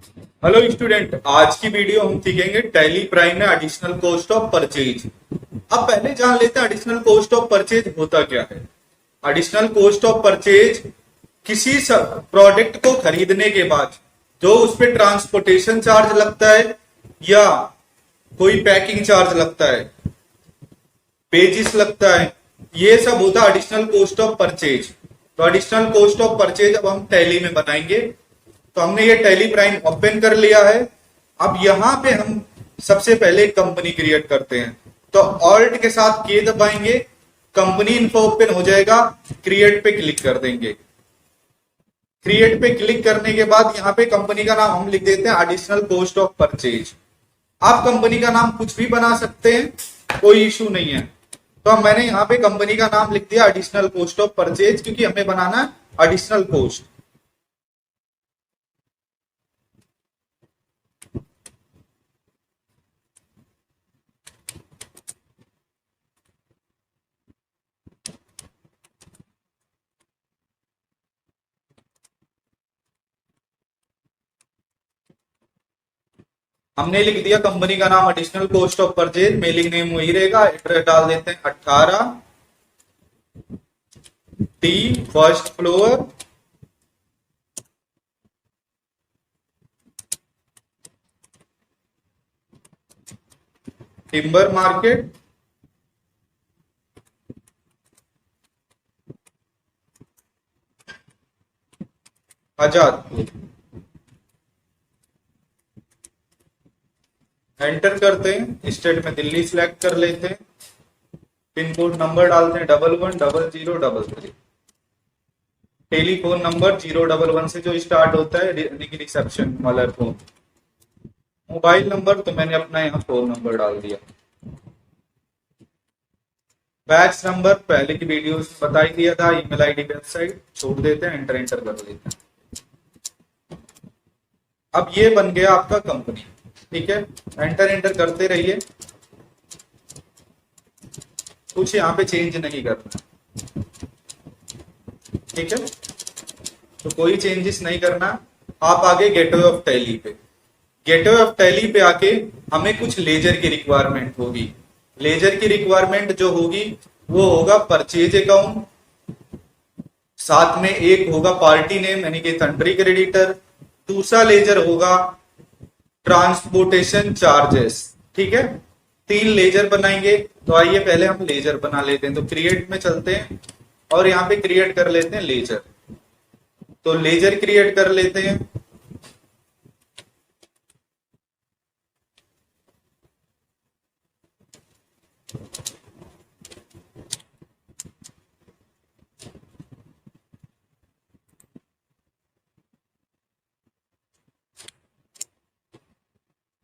Hello student, आज की video हम सीखेंगे टैली प्राइम में एडिशनल कॉस्ट ऑफ परचेज। अब पहले जान लेते हैं एडिशनल कॉस्ट ऑफ परचेज होता क्या है। एडिशनल कॉस्ट ऑफ परचेज किसी प्रोडक्ट को खरीदने के बाद जो उस पर ट्रांसपोर्टेशन चार्ज लगता है या कोई पैकिंग चार्ज लगता है, पेजिस लगता है, ये सब होता है एडिशनल कॉस्ट ऑफ परचेज। तो एडिशनल कॉस्ट ऑफ परचेज अब हम टैली में बनाएंगे। तो हमने ये टैली प्राइम ओपन कर लिया है। अब यहां पे हम सबसे पहले कंपनी क्रिएट करते हैं। तो ऑल्ट के साथ के दबाएंगे, कंपनी इन्फो ओपन हो जाएगा। क्रिएट पे क्लिक कर देंगे। क्रिएट पे क्लिक करने के बाद यहाँ पे कंपनी का नाम हम लिख देते हैं एडिशनल कॉस्ट ऑफ परचेज। आप कंपनी का नाम कुछ भी बना सकते हैं, कोई इशू नहीं है। तो मैंने यहाँ पे कंपनी का नाम लिख दिया एडिशनल कॉस्ट ऑफ परचेज, क्योंकि हमें बनाना है एडिशनल कॉस्ट। हमने लिख दिया कंपनी का नाम additional cost of purchase, mailing name वही रहेगा। एड्रेस डाल देते हैं 18 T first floor, timber market, Azadpur. Enter करते हैं। स्टेट में दिल्ली सिलेक्ट कर लेते हैं। पिन कोड नंबर डालते हैं 110003। टेलीफोन नंबर 011 से जो स्टार्ट होता है, यानी कि रिसेप्शन वाला फोन। मोबाइल नंबर तो मैंने अपना यहाँ फोन नंबर डाल दिया। बैच नंबर पहले की वीडियो में बता ही दिया था। ईमेल आईडी वेबसाइट छोड़ देते हैं। एंटर कर लेते हैं। अब ये बन गया आपका कंपनी। ठीक है, एंटर करते रहिए। कुछ यहाँ पे चेंज नहीं करना। ठीक है, तो कोई चेंजेस नहीं करना। आप आगे गेटवे ऑफ टैली पे। गेटवे ऑफ टैली पे आके हमें कुछ लेजर की रिक्वायरमेंट होगी। लेजर की रिक्वायरमेंट जो होगी वो होगा परचेज अकाउंट, साथ में एक होगा पार्टी नेम यानी कि कंट्री क्रेडिटर, दूसरा लेजर होगा ट्रांसपोर्टेशन चार्जेस। ठीक है, 3 लेजर बनाएंगे। तो आइए पहले हम लेजर बना लेते हैं। तो क्रिएट में चलते हैं और यहाँ पे क्रिएट कर लेते हैं लेजर। तो लेजर क्रिएट कर लेते हैं।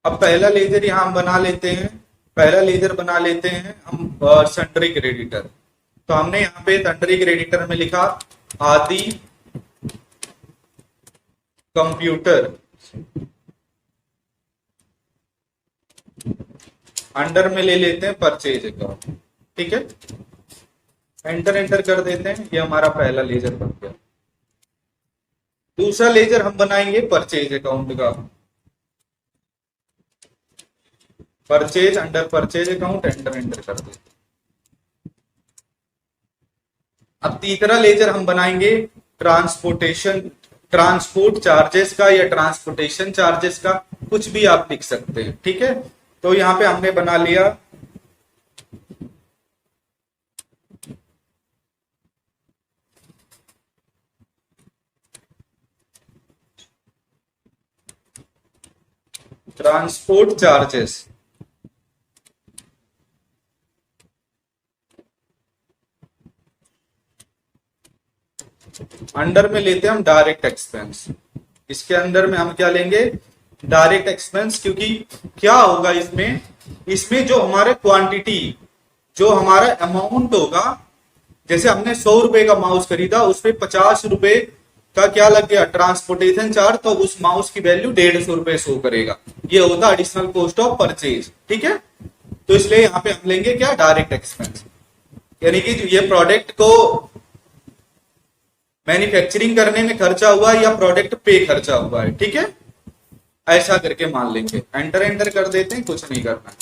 अब पहला लेजर यहां हम बना लेते हैं। पहला लेजर बना लेते हैं हम सन्ड्री क्रेडिटर। तो हमने यहाँ पे सन्ड्री क्रेडिटर में लिखा आदि कंप्यूटर, अंडर में ले लेते हैं परचेज अकाउंट। ठीक है, एंटर कर देते हैं। ये हमारा पहला लेजर बन गया। दूसरा लेजर हम बनाएंगे परचेज अकाउंट का। Purchase under purchase account, enter कर देते। अब तीसरा लेजर हम बनाएंगे ट्रांसपोर्ट चार्जेस का या ट्रांसपोर्टेशन चार्जेस का, कुछ भी आप लिख सकते हैं। ठीक है, तो यहां पे हमने बना लिया ट्रांसपोर्ट चार्जेस। अंडर में लेते हैं हम डायरेक्ट एक्सपेंस। इसके अंदर में हम क्या लेंगे, डायरेक्ट एक्सपेंस। क्योंकि क्या होगा इसमें, जो हमारे क्वांटिटी, जो हमारा अमाउंट होगा, जैसे हमने 100 रुपए का माउस खरीदा, उस पर 50 रुपए का क्या लग गया, ट्रांसपोर्टेशन चार्ज। तो उस माउस की वैल्यू 150 रुपए शो करेगा। ये होता एडिशनल कॉस्ट ऑफ परचेज। ठीक है, तो इसलिए यहाँ पे हम लेंगे क्या, डायरेक्ट एक्सपेंस, यानी कि ये प्रोडक्ट को मैन्युफैक्चरिंग करने में खर्चा हुआ या प्रोडक्ट पे खर्चा हुआ है। ठीक है, ऐसा करके मान लेंगे। एंटर एंटर कर देते हैं, कुछ नहीं करना।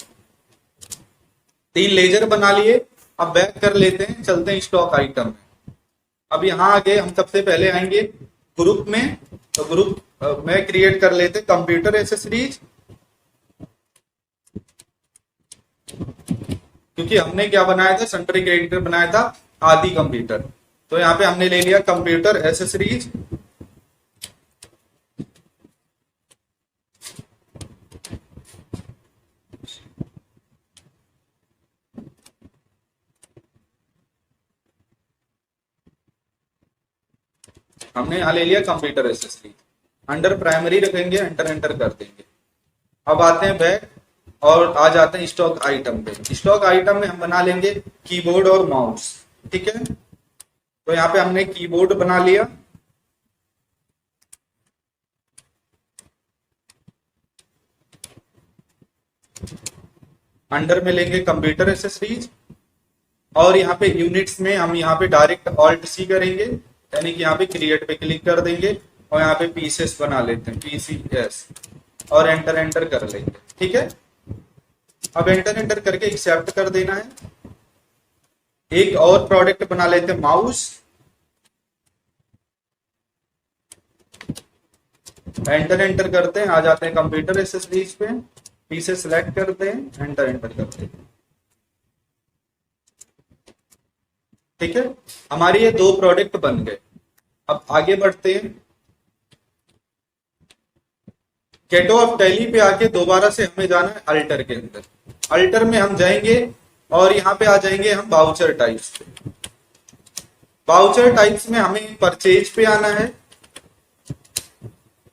3 लेजर बना लिए। अब बैक कर लेते हैं, चलते हैं स्टॉक आइटम में। अब यहाँ आगे हम सबसे पहले आएंगे ग्रुप में। तो ग्रुप में क्रिएट कर लेते कंप्यूटर एसेसरीज, क्योंकि हमने क्या बनाया था, सन्ड्री क्रेडिटर बनाया था आदि कंप्यूटर। तो यहाँ पे हमने ले लिया कंप्यूटर एसेसरीज। हमने यहाँ ले लिया कंप्यूटर एसेसरीज, अंडर प्राइमरी रखेंगे, एंटर एंटर कर देंगे। अब आते हैं बैक और आ जाते हैं स्टॉक आइटम पे। स्टॉक आइटम में हम बना लेंगे कीबोर्ड और माउस। ठीक है, तो यहाँ पे हमने कीबोर्ड बना लिया। अंडर में लेंगे कंप्यूटर एसेसरीज और यहाँ पे यूनिट्स में हम यहाँ पे डायरेक्ट ऑल्ट सी करेंगे, यानी कि यहाँ पे क्रिएट पे क्लिक कर देंगे और यहाँ पे पीसीएस बना लेते हैं, पीसीएस, और एंटर एंटर कर लेंगे। ठीक है, अब एंटर एंटर करके एक्सेप्ट कर देना है। एक और प्रोडक्ट बना लेते हैं माउस, एंटर एंटर करते हैं, आ जाते हैं कंप्यूटर एसेसरीज पे, पीसे सिलेक्ट करते हैं, एंटर एंटर करते हैं। ठीक है, हमारी ये 2 प्रोडक्ट बन गए। अब आगे बढ़ते हैं। गेट ऑफ टैली पे आके दोबारा से हमें जाना है अल्टर के अंदर। अल्टर में हम जाएंगे और यहाँ पे आ जाएंगे हम वाउचर टाइप्स पे। वाउचर टाइप्स में हमें परचेज पे आना है।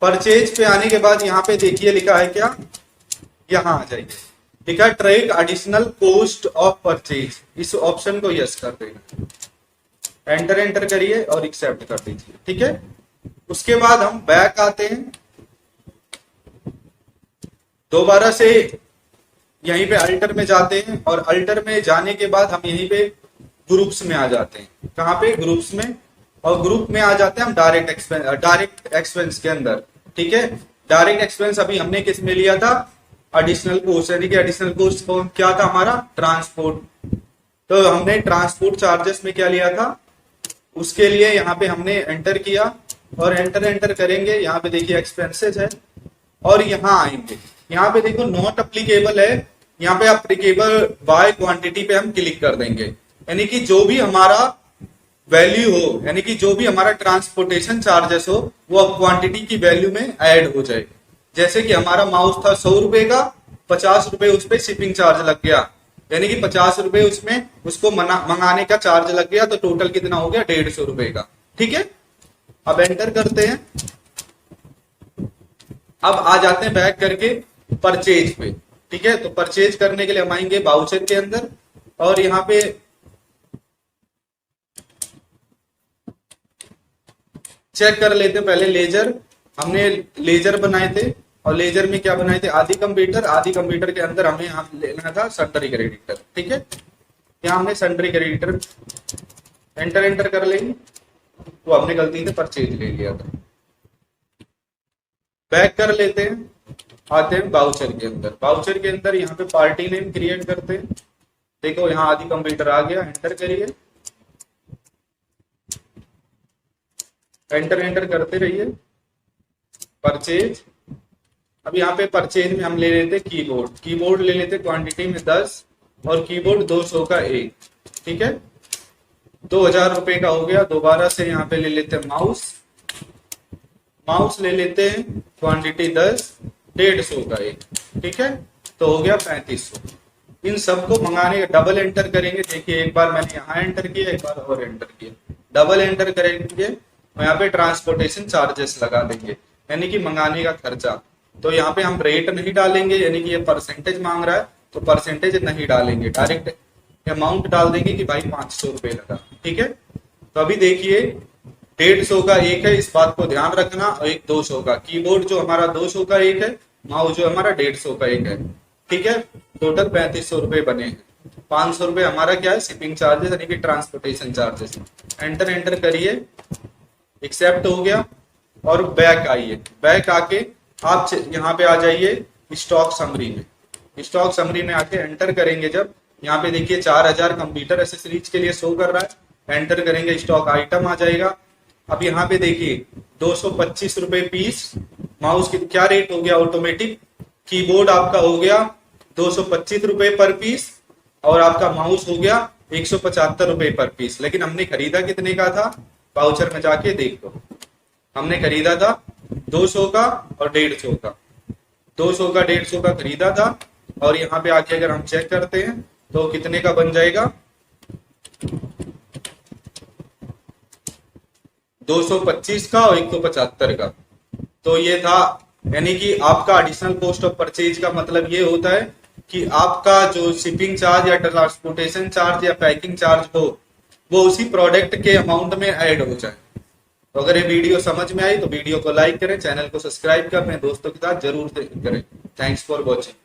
परचेज पे आने के बाद यहाँ पे देखिए लिखा है क्या, यहाँ आ जाइए, लिखा track additional cost of purchase. इस ऑप्शन को यस कर देना, एंटर एंटर करिए और एक्सेप्ट कर दीजिए। ठीक है, उसके बाद हम बैक आते हैं, दोबारा से यहीं पे अल्टर में जाते हैं और अल्टर में जाने के बाद हम यहीं पे ग्रुप्स में आ जाते हैं। कहाँ पे, ग्रुप्स में, और ग्रुप में आ जाते हैं हम डायरेक्ट एक्सपेंस के अंदर। ठीक है, डायरेक्ट एक्सपेंस अभी हमने किस में लिया था, एडिशनल कोस्ट, यानी कि एडिशनल कोस्ट क्या था हमारा, ट्रांसपोर्ट। तो हमने ट्रांसपोर्ट चार्जेस में क्या लिया था, उसके लिए यहाँ पे हमने एंटर किया और एंटर एंटर करेंगे। यहाँ पे देखिए एक्सपेंसेस है और यहाँ आएंगे, यहाँ पे देखो नॉट अप्लीकेबल है, यहाँ पे अप्लीकेबल बाय क्वांटिटी पे हम क्लिक कर देंगे, यानी कि जो भी हमारा वैल्यू हो, यानी कि जो भी हमारा ट्रांसपोर्टेशन चार्जेस हो वो अब क्वांटिटी की वैल्यू में ऐड हो जाए। जैसे कि हमारा माउस था 100 रुपए का, 50 रुपए उस पर शिपिंग चार्ज लग गया, यानी कि 50 रुपए उसमें उसको मंगाने का चार्ज लग गया, तो टोटल कितना हो गया, 150 रुपए का। ठीक है, अब एंटर करते हैं। अब आ जाते हैं बैक करके परचेज पे। ठीक है, तो परचेज करने के लिए हम आएंगे वाउचर के अंदर और यहाँ पे चेक कर लेते हैं पहले लेजर। हमने लेजर बनाए थे और लेजर में क्या बनाए थे, आदि कंप्यूटर। आदि कंप्यूटर के अंदर हमें यहाँ लेना था सन्ड्री क्रेडिटर। ठीक है, यहाँ हमने सन्ड्री क्रेडिटर एंटर एंटर कर लेंगे, वो हमने गलती से परचेज ले लिया था। बैक कर लेते हैं, आते हैं वाउचर के अंदर। वाउचर के अंदर यहाँ पे पार्टी नेम क्रिएट करते हैं। देखो यहाँ आदि कंप्यूटर आ गया, एंटर करिए, एंटर एंटर करते रहिए। परचेज, अब यहाँ पे परचेज में हम ले लेते कीबोर्ड। कीबोर्ड ले लेते क्वांटिटी में 10 और कीबोर्ड 200 का 1। ठीक है, 2000 रुपए का हो गया। दोबारा से यहाँ पे ले लेते हैं माउस। माउस ले लेते हैं क्वांटिटी 10, 150 का 1। ठीक है, तो हो गया 3500। इन सबको मंगाने का डबल एंटर करेंगे। देखिए एक बार मैंने यहाँ एंटर किया, एक बार और एंटर किया, डबल एंटर करेंगे और यहाँ पे ट्रांसपोर्टेशन चार्जेस लगा देंगे, यानी कि मंगाने का खर्चा। तो यहाँ पे हम रेट नहीं डालेंगे, यानी कि ये परसेंटेज मांग रहा है तो परसेंटेज नहीं डालेंगे, डायरेक्ट अमाउंट डाल देंगे कि भाई 500 रुपए लगा। ठीक है, तो अभी देखिए 150 का 1 है, इस बात को ध्यान रखना, और एक 200 का। कीबोर्ड जो हमारा 200 का 1 है, माउस जो हमारा 150 का 1 है। ठीक है, टोटल 3500 रुपए बने हैं। 500 रुपए हमारा क्या है, शिपिंग चार्जेस यानी कि ट्रांसपोर्टेशन चार्जेस। एंटर एंटर करिए, एक्सेप्ट हो गया और बैक आइए। बैक आके आप यहाँ पे आ जाइए स्टॉक समरी में। स्टॉक समरी में आके एंटर करेंगे जब, यहाँ पे देखिए 4000 कंप्यूटर एसेसरीज के लिए शो कर रहा है। एंटर करेंगे स्टॉक आइटम आ जाएगा। अब यहाँ पे देखिए 225 रुपए पीस। माउस की क्या रेट हो गया ऑटोमेटिक, कीबोर्ड आपका हो गया 225 रुपए पर पीस और आपका माउस हो गया 175 रुपए पर पीस। लेकिन हमने खरीदा कितने का था, वाउचर में जाके देख लो। हमने खरीदा था 200 का और 150 का, 200 का 150 का खरीदा था। और यहाँ पे आके अगर हम चेक करते हैं तो कितने का बन जाएगा, 225 का और 175 का। तो ये था, यानी कि आपका एडिशनल कॉस्ट ऑफ परचेज का मतलब ये होता है कि आपका जो शिपिंग चार्ज या ट्रांसपोर्टेशन चार्ज या पैकिंग चार्ज हो वो उसी प्रोडक्ट के अमाउंट में ऐड हो जाए। तो अगर ये वीडियो समझ में आई तो वीडियो को लाइक करें, चैनल को सब्सक्राइब कर अपने दोस्तों के साथ जरूर करें। Thanks for watching.